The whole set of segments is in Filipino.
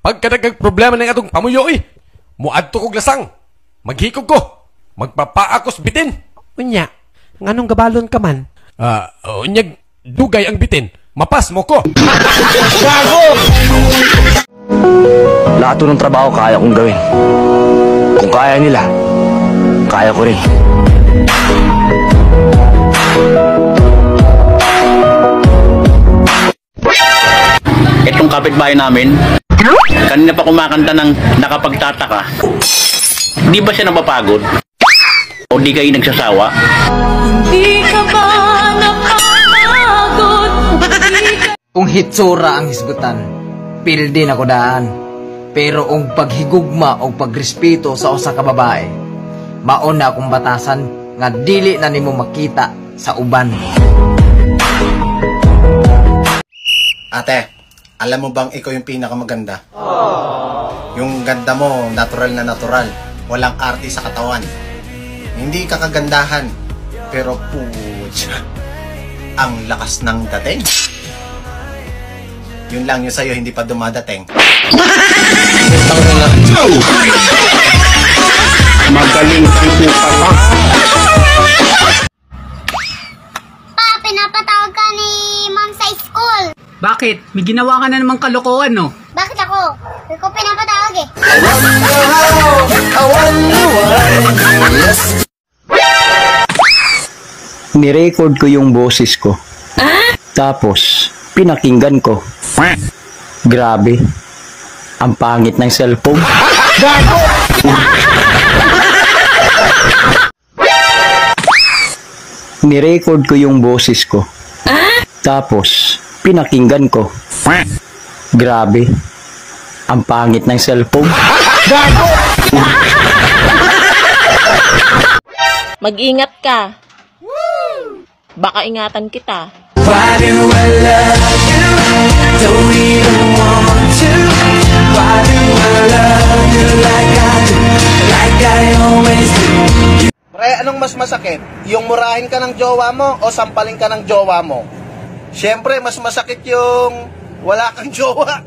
Pagkadagag problema ng atong pamuyo eh. Muadto kog lasang. Maghikog ko. Magpapaakos bitin. Unya, nganong gabalon ka man? Unyag, dugay ang bitin. Mapas mo ko. Lahat ng trabaho kaya kong gawin. Kung kaya nila, kaya ko rin. Itong kapitbahay namin, kanina pa kumakanta ng nakapagtataka. Di ba siya napapagod? O di kayo nagsasawa? Hindi ka ba napapagod? Kung hitsura ang hisgutan, pildi na ko daan. Pero ang paghigugma o pagrespeto sa usa ka babae, mauna akong batasan nga dili na nimo makita sa uban. Ate, alam mo bang ikaw yung pinakamaganda? Yung ganda mo, natural na natural. Walang arte sa katawan. Hindi ka kagandahan, pero pucha, ang lakas ng dating. Yun lang yung sa'yo, hindi pa dumadating. Magaling ang pupa ka. Pa, pinapatawag ka ni ma'am sa school. Bakit? May ginawa ka na namang kalokohan, no? Bakit ako? Hindi ko pinapatawag eh. Nirecord ko yung boses ko. Tapos, pinakinggan ko. Grabe. Ang pangit ng cellphone. Nirecord ko yung boses ko. Tapos, pinakinggan ko. Grabe. Ang pangit ng cellphone. Mag-ingat ka. Baka ingatan kita. Why do I love you? Don't even want to. Why do I love you like I do? Like I always do. Pre, anong mas masakit? Yung murahin ka ng jowa mo o sampalin ka ng jowa mo? Siyempre, mas masakit yung wala kang jowa.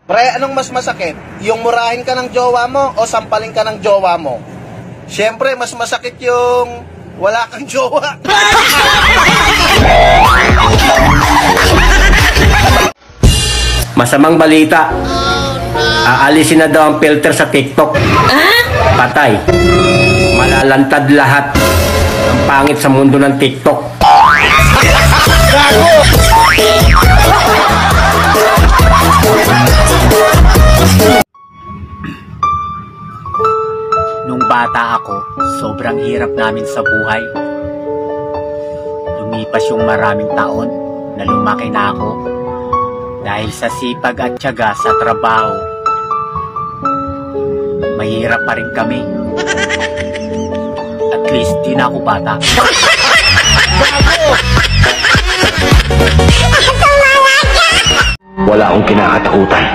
Pre, anong mas masakit? Yung murahin ka ng jowa mo o sampalin ka ng jowa mo? Siyempre, mas masakit yung wala kang jowa. Masamang balita. Aalisin na daw ang filter sa TikTok. Patay. Malalantad lahat. Ang pangit sa mundo ng TikTok. Nung bata ako, sobrang hirap namin sa buhay. Lumipas yung maraming taon na lumaki na ako dahil sa sipag at tiyaga sa trabaho. Mahirap pa rin kami. At least di na ako bata. Wala akong kinakatakutan.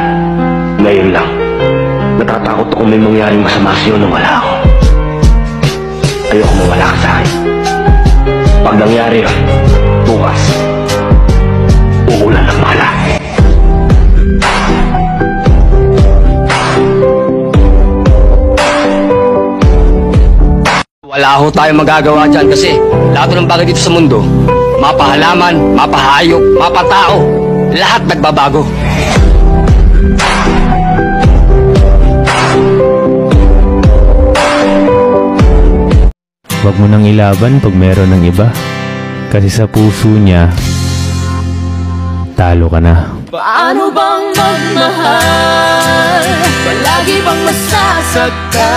Ngayon lang. Natatakot ako may mangyaring masama sa'yo nang wala ako. Ayoko mawala ka sa akin. Pag nangyari yun, bukas, uulan ng bala. Wala ho tayong magagawa dyan kasi lahat ng bagay dito sa mundo, mapahalaman, mapahayop, mapatao, lahat nagbabago. Huwag mo nang ilaban pag meron ng iba. Kasi sa puso niya, talo ka na. Paano bang magmahal? Palagi bang masasaktan?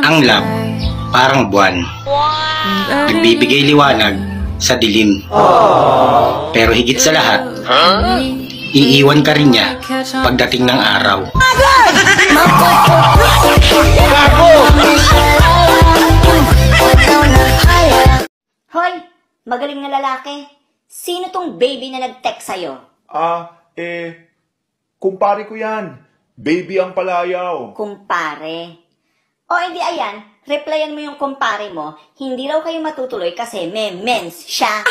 Ang love, parang buwan. Nagbibigay liwanag sa dilim. Pero higit sa lahat, iiwan ka rin niya pagdating ng araw. Hoy, magaling na lalaki. Sino tong baby na nag-text sa'yo? Kumpare ko yan. Baby ang palayaw. Kumpare. O hindi ayan, replyan mo yung kumpare mo, hindi raw kayo matutuloy kasi may mens siya.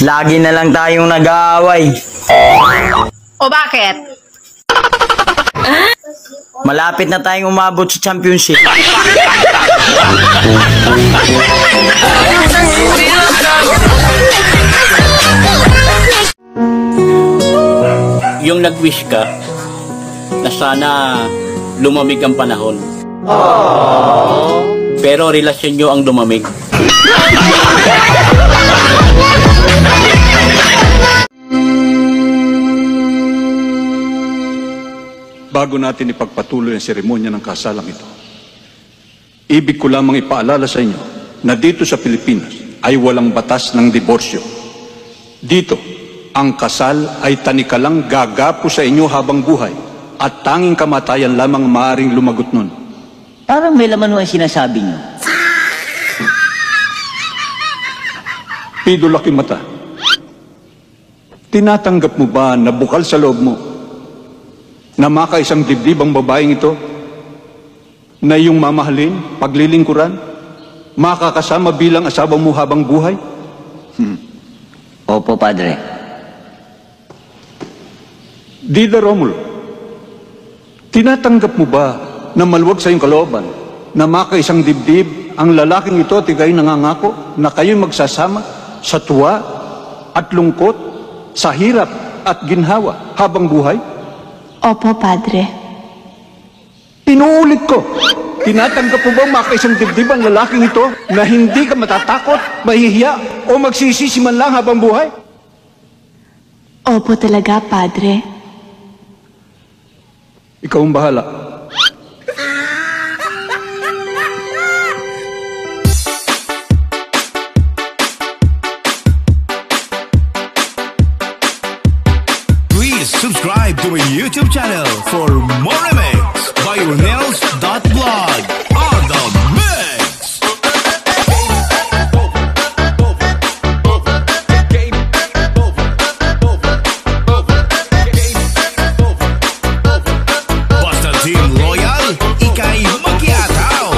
Lagi na lang tayong nag-aaway. O bakit? Malapit na tayong umabot sa championship. Yung nag-wish ka na sana lumamig ang panahon. Pero relasyon nyo ang lumamig. Bago natin ipagpatuloy ang seremonya ng kasalang ito, ibig ko lamang ipaalala sa inyo na dito sa Pilipinas ay walang batas ng diborsyo. Dito, ang kasal ay tanikalang gagapo sa inyo habang buhay at tanging kamatayan lamang maaaring lumagot nun. Parang may laman mo ang sinasabi niyo. Pido laki mata, tinatanggap mo ba na bukal sa loob mo na makaisang dibdib ang babaeng ito na iyong mamahalin, paglilingkuran, makakasama bilang asawa mo habang buhay? Opo, Padre. Dida Romulo, tinatanggap mo ba na maluwag sa iyong kalooban na makaisang dibdib ang lalaking ito at ikaw'y nangangako na kayo'y magsasama sa tuwa at lungkot, sa hirap at ginhawa habang buhay? Opo, Padre. Inuulit ko, tinatanggap mo ba makaisang dibdib ang lalaking ito na hindi ka matatakot, mahihiya o magsisisi man lang habang buhay? Opo talaga, Padre. Ikaw ang bahala. Please subscribe to my YouTube channel for more remix by Ronels.vlog on the mix. Basta Team Royal, ika'y magyataw.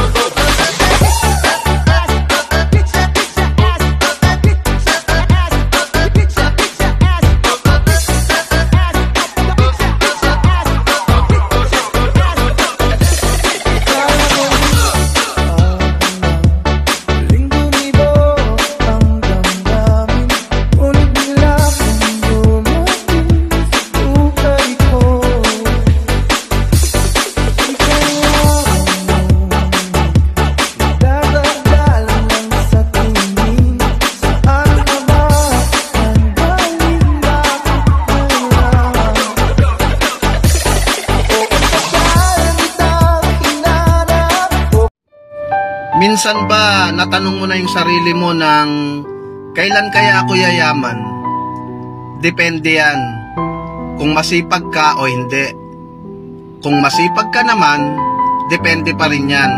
Minsan ba natanong mo na yung sarili mo ng kailan kaya ako yayaman? Depende yan kung masipag ka o hindi. Kung masipag ka naman, depende pa rin yan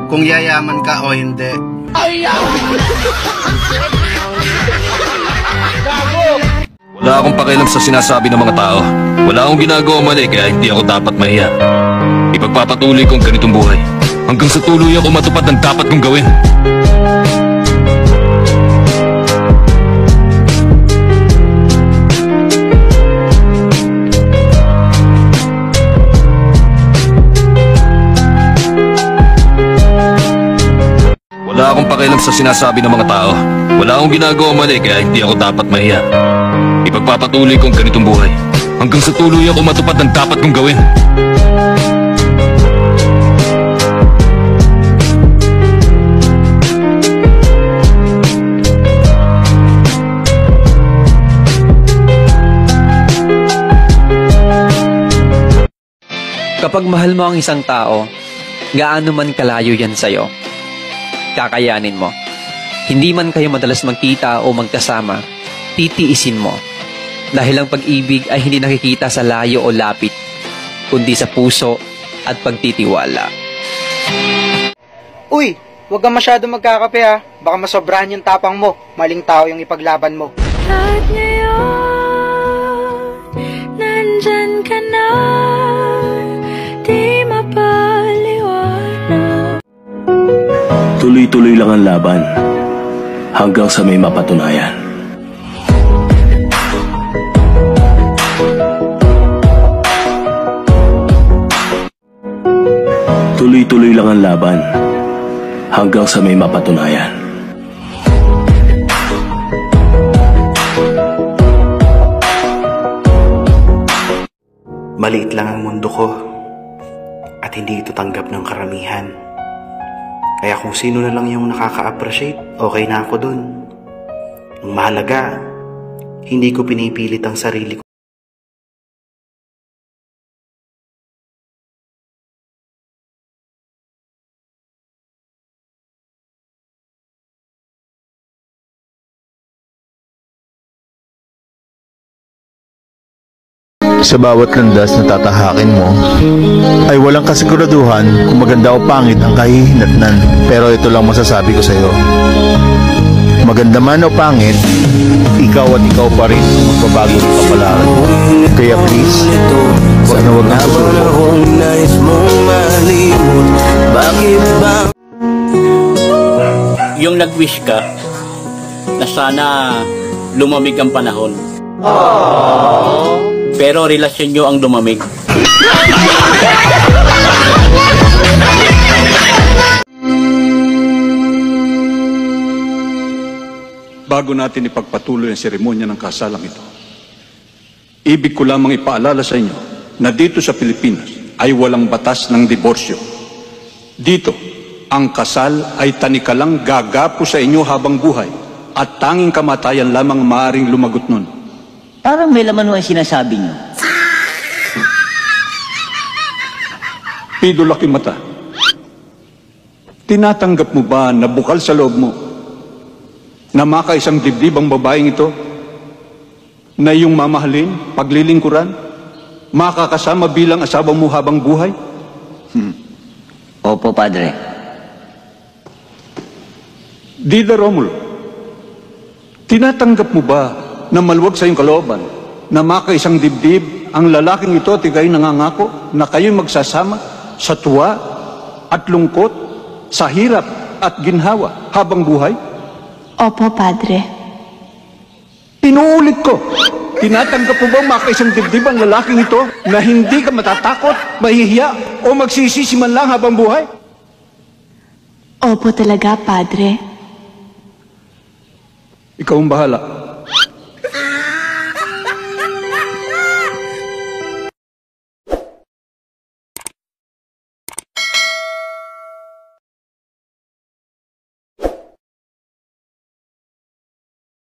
kung yayaman ka o hindi. Wala akong pakialam sa sinasabi ng mga tao. Wala akong ginagawa mali kaya hindi ako dapat mahiya. Ipagpapatuloy ko ang ganitong buhay hanggang sa tuloy ako matupad ng dapat kong gawin. Wala akong pakialam sa sinasabi ng mga tao. Wala akong ginagawa mali kaya hindi ako dapat mahiya. Ipagpapatuloy ko ang ganitong buhay hanggang sa tuloy ako matupad ng dapat kong gawin. Kapag mahal mo ang isang tao, gaano man kalayo yan sa'yo, kakayanin mo. Hindi man kayo madalas magkita o magkasama, titiisin mo. Dahil ang pag-ibig ay hindi nakikita sa layo o lapit, kundi sa puso at pagtitiwala. Uy, huwag kang masyado magkakape ha. Baka masobrahan yung tapang mo. Maling tao yung ipaglaban mo. Kahit ngayon di mapaliwanag. Tuloy-tuloy lang ang laban hanggang sa may mapatunayan. Tuloy-tuloy lang ang laban hanggang sa may mapatunayan. Maliit lang ang mundo ko at hindi ito tanggap ng karamihan. Kaya kung sino na lang yung nakaka-appreciate, okay na ako dun. Ang mahalaga, hindi ko pinipilit ang sarili ko. Sa bawat landas na tatahakin mo, ay walang kasiguraduhan kung maganda o pangit ang kahihinatnan. Pero ito lang masasabi ko sa iyo. Maganda man o pangit, ikaw at ikaw pa rin ang magbabago ng kapalaran mo. Kaya please, huwag na huwag na susuko. Yung nag-wish ka na sana lumamig ang panahon. Pero relasyon nyo ang lumamig. Bago natin ipagpatuloy ang seremonya ng kasalang ito, ibig ko lamang ipaalala sa inyo na dito sa Pilipinas ay walang batas ng diborsyo. Dito, ang kasal ay tanikalang gagapo sa inyo habang buhay at tanging kamatayan lamang maaaring lumagot nun. Parang may laman mo ang sinasabi niyo. Pido laki mata. Tinatanggap mo ba na bukal sa loob mo na makaisang dibdib ang babaeng ito na iyong mamahalin, paglilingkuran, makakasama bilang asawa mo habang buhay? Opo, Padre. Dida Romulo, tinatanggap mo ba na maluwag sa iyong kalooban na makaisang dibdib ang lalaking ito at ikay nangangako na kayo'y magsasama sa tuwa at lungkot, sa hirap at ginhawa habang buhay? Opo, Padre. Inuulit ko, tinatanggap mo ba makaisang dibdib ang lalaking ito na hindi ka matatakot, mahihiya o magsisisi man lang habang buhay? Opo talaga, Padre. Ikaw ang bahala.